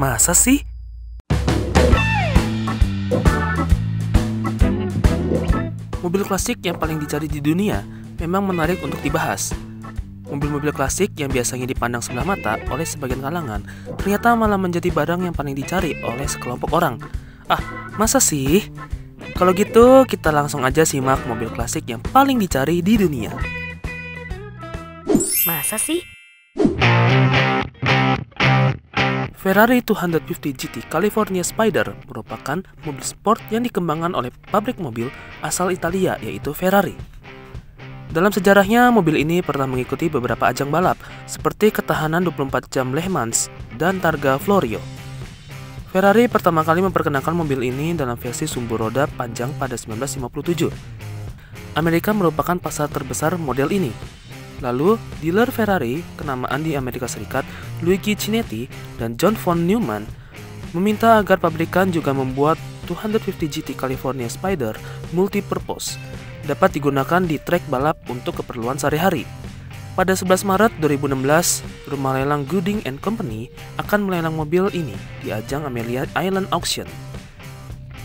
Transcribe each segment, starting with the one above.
Masa sih? Mobil klasik yang paling dicari di dunia memang menarik untuk dibahas. Mobil-mobil klasik yang biasanya dipandang sebelah mata oleh sebagian kalangan ternyata malah menjadi barang yang paling dicari oleh sekelompok orang. Masa sih? Kalau gitu, kita langsung aja simak mobil klasik yang paling dicari di dunia. Masa sih? Ferrari 250 GT California Spider merupakan mobil sport yang dikembangkan oleh pabrik mobil asal Italia, yaitu Ferrari. Dalam sejarahnya, mobil ini pernah mengikuti beberapa ajang balap, seperti ketahanan 24 jam Le Mans dan Targa Florio. Ferrari pertama kali memperkenalkan mobil ini dalam versi sumbu roda panjang pada 1957. Amerika merupakan pasar terbesar model ini. Lalu, dealer Ferrari, kenamaan di Amerika Serikat, Luigi Chinetti dan John von Neumann, meminta agar pabrikan juga membuat 250 GT California Spider multi-purpose, dapat digunakan di trek balap untuk keperluan sehari-hari. Pada 11 Maret 2016, rumah lelang Gooding & Company akan melelang mobil ini di ajang Amelia Island Auction.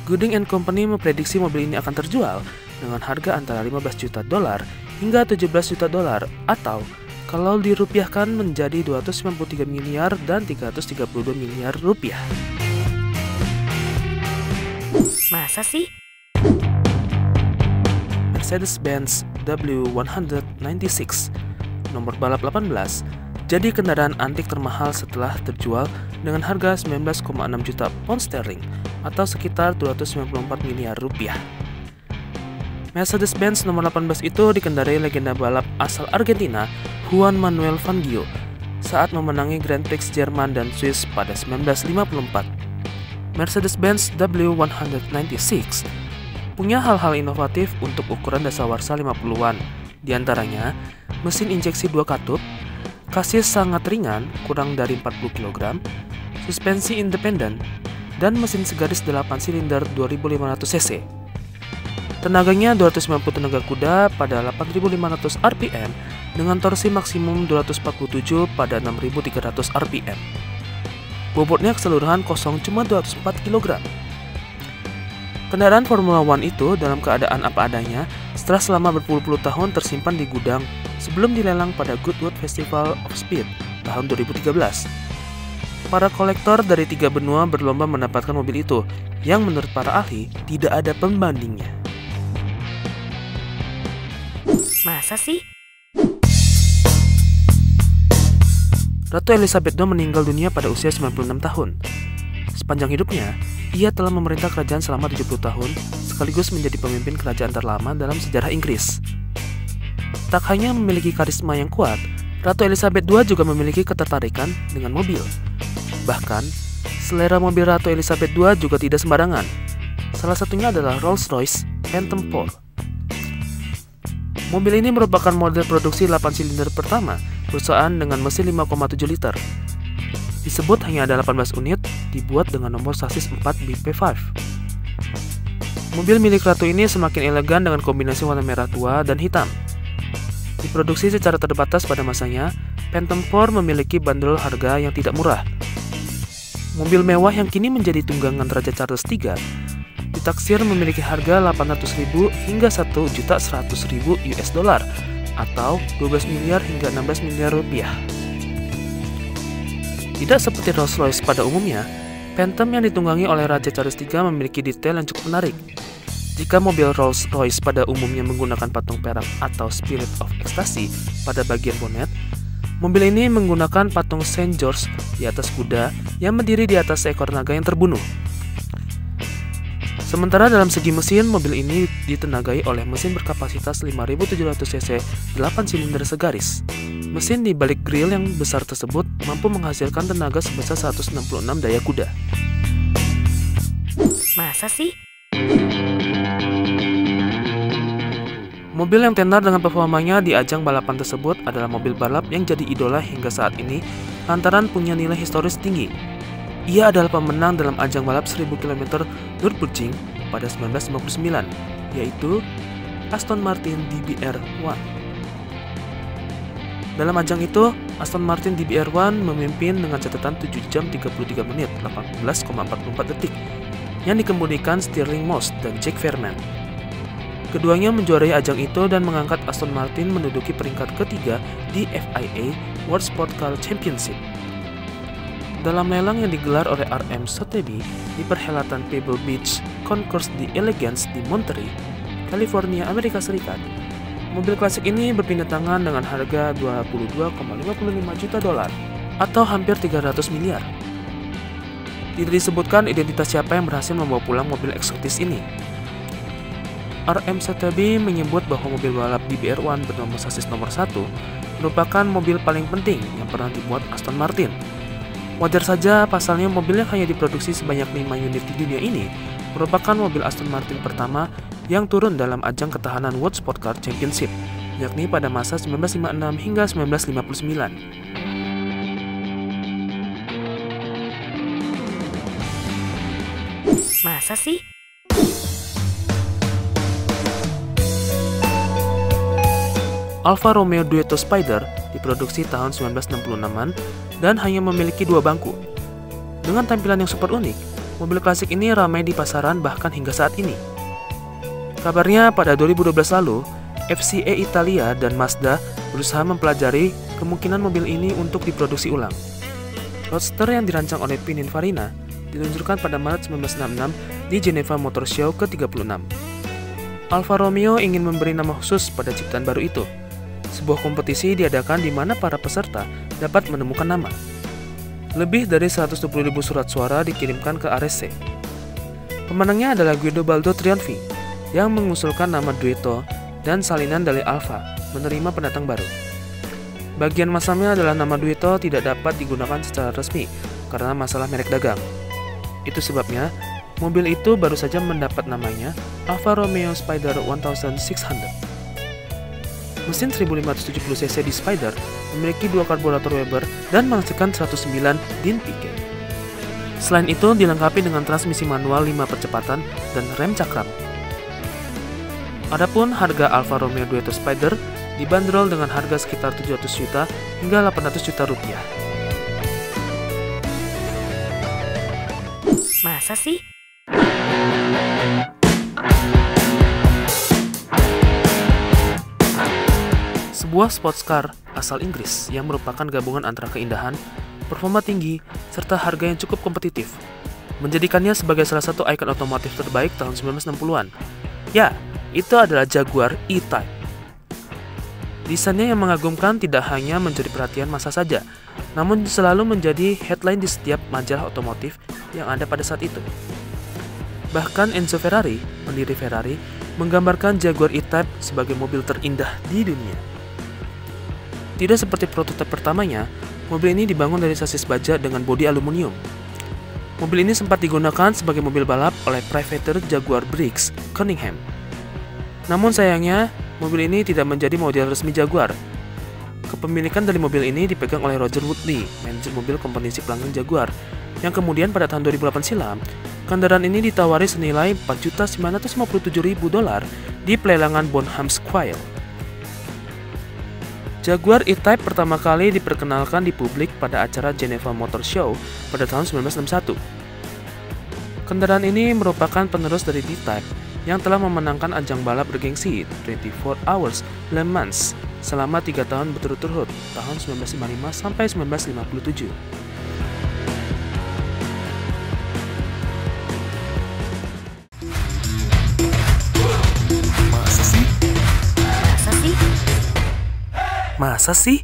Gooding & Company memprediksi mobil ini akan terjual dengan harga antara $15 juta hingga $17 juta, atau kalau dirupiahkan menjadi 293 miliar dan 332 miliar rupiah. Masa sih? Mercedes-Benz W196 nomor balap 18 jadi kendaraan antik termahal setelah terjual dengan harga 19,6 juta pound sterling atau sekitar 294 miliar rupiah. Mercedes-Benz nomor 18 itu dikendarai legenda balap asal Argentina Juan Manuel Fangio saat memenangi Grand Prix Jerman dan Swiss pada 1954. Mercedes-Benz W196 punya hal-hal inovatif untuk ukuran dasawarsa 50-an, diantaranya mesin injeksi 2 katup, kasis sangat ringan kurang dari 40 kg, suspensi independen, dan mesin segaris 8 silinder 2500 cc. Tenaganya 290 tenaga kuda pada 8500 rpm dengan torsi maksimum 247 pada 6300 rpm. Bobotnya keseluruhan kosong cuma 204 kg. Kendaraan Formula One itu dalam keadaan apa adanya setelah selama berpuluh-puluh tahun tersimpan di gudang sebelum dilelang pada Goodwood Festival of Speed tahun 2013. Para kolektor dari 3 benua berlomba mendapatkan mobil itu yang menurut para ahli tidak ada pembandingnya. Masa sih? Ratu Elizabeth II meninggal dunia pada usia 96 tahun. Sepanjang hidupnya, ia telah memerintah kerajaan selama 70 tahun, sekaligus menjadi pemimpin kerajaan terlama dalam sejarah Inggris. Tak hanya memiliki karisma yang kuat, Ratu Elizabeth II juga memiliki ketertarikan dengan mobil. Bahkan, selera mobil Ratu Elizabeth II juga tidak sembarangan. Salah satunya adalah Rolls-Royce Phantom 4. Mobil ini merupakan model produksi 8 silinder pertama perusahaan dengan mesin 5,7 liter. Disebut hanya ada 18 unit, dibuat dengan nomor sasis 4 BP5. Mobil milik Ratu ini semakin elegan dengan kombinasi warna merah tua dan hitam. Diproduksi secara terbatas pada masanya, Phantom 4 memiliki bandrol harga yang tidak murah. Mobil mewah yang kini menjadi tunggangan Raja Charles III ditaksir memiliki harga 800.000 hingga 1.100.000 US dollar atau 12 miliar hingga 16 miliar rupiah. Tidak seperti Rolls-Royce pada umumnya, Phantom yang ditunggangi oleh Raja Charles III memiliki detail yang cukup menarik. Jika mobil Rolls-Royce pada umumnya menggunakan patung perak atau Spirit of Ecstasy pada bagian bonet, mobil ini menggunakan patung Saint George di atas kuda yang berdiri di atas seekor naga yang terbunuh. Sementara dalam segi mesin, mobil ini ditenagai oleh mesin berkapasitas 5.700 cc 8 silinder segaris. Mesin di balik grill yang besar tersebut mampu menghasilkan tenaga sebesar 166 daya kuda. Masa sih? Mobil yang tenar dengan performanya di ajang balapan tersebut adalah mobil balap yang jadi idola hingga saat ini lantaran punya nilai historis tinggi. Ia adalah pemenang dalam ajang balap 1000 km Nürburgring pada 1959, yaitu Aston Martin DBR1. Dalam ajang itu, Aston Martin DBR1 memimpin dengan catatan 7 jam 33 menit 18,44 detik yang dikemudikan Stirling Moss dan Jack Fairman. Keduanya menjuarai ajang itu dan mengangkat Aston Martin menduduki peringkat ketiga di FIA World Sport Car Championship. Dalam lelang yang digelar oleh RM Sotheby di perhelatan Pebble Beach Concourse di Elegance di Monterey, California, Amerika Serikat, mobil klasik ini berpindah tangan dengan harga 22,55 juta dolar atau hampir 300 miliar. Tidak disebutkan identitas siapa yang berhasil membawa pulang mobil eksotis ini. RM Sotheby menyebut bahwa mobil balap DBR1 bernomor sasis nomor 1 merupakan mobil paling penting yang pernah dibuat Aston Martin. Wajar saja pasalnya mobil yang hanya diproduksi sebanyak 5 unit di dunia ini merupakan mobil Aston Martin pertama yang turun dalam ajang ketahanan World Sport Car Championship, yakni pada masa 1956 hingga 1959. Masa sih? Alfa Romeo Duetto Spider diproduksi tahun 1966-an dan hanya memiliki 2 bangku. Dengan tampilan yang super unik, mobil klasik ini ramai di pasaran bahkan hingga saat ini. Kabarnya pada 2012 lalu, FCA Italia dan Mazda berusaha mempelajari kemungkinan mobil ini untuk diproduksi ulang. Roadster yang dirancang oleh Pininfarina diluncurkan pada Maret 1966 di Geneva Motor Show ke-36. Alfa Romeo ingin memberi nama khusus pada ciptaan baru itu. Sebuah kompetisi diadakan di mana para peserta dapat menemukan nama. Lebih dari 120.000 surat suara dikirimkan ke RSC. Pemenangnya adalah Guido Baldo Trionfi yang mengusulkan nama Duetto dan salinan dari Alfa menerima pendatang baru. Bagian masalahnya adalah nama Duetto tidak dapat digunakan secara resmi karena masalah merek dagang. Itu sebabnya mobil itu baru saja mendapat namanya Alfa Romeo Spider 1600. Mesin 1570cc di Spider memiliki 2 karburator Weber dan menghasilkan 109 din pike. Selain itu dilengkapi dengan transmisi manual 5 percepatan dan rem cakram. Adapun harga Alfa Romeo Duetto Spider dibanderol dengan harga sekitar 700 juta hingga 800 juta rupiah. Masa sih? Sebuah sports car asal Inggris yang merupakan gabungan antara keindahan, performa tinggi, serta harga yang cukup kompetitif, menjadikannya sebagai salah satu ikon otomotif terbaik tahun 1960-an. Ya, itu adalah Jaguar E-Type. Desainnya yang mengagumkan tidak hanya mencuri perhatian massa saja, namun selalu menjadi headline di setiap majalah otomotif yang ada pada saat itu. Bahkan Enzo Ferrari, pendiri Ferrari, menggambarkan Jaguar E-Type sebagai mobil terindah di dunia. Tidak seperti prototipe pertamanya, mobil ini dibangun dari sasis baja dengan bodi aluminium. Mobil ini sempat digunakan sebagai mobil balap oleh privateer Jaguar Briggs Cunningham. Namun sayangnya, mobil ini tidak menjadi model resmi Jaguar. Kepemilikan dari mobil ini dipegang oleh Roger Woodley, manajer mobil kompetisi pelanggan Jaguar, yang kemudian pada tahun 2008 silam, kendaraan ini ditawari senilai $4.957.000 di pelelangan Bonham Square. Jaguar E-Type pertama kali diperkenalkan di publik pada acara Geneva Motor Show pada tahun 1961. Kendaraan ini merupakan penerus dari D-Type yang telah memenangkan ajang balap bergengsi 24 Hours Le Mans selama 3 tahun berturut-turut tahun 1955 sampai 1957. Masa sih?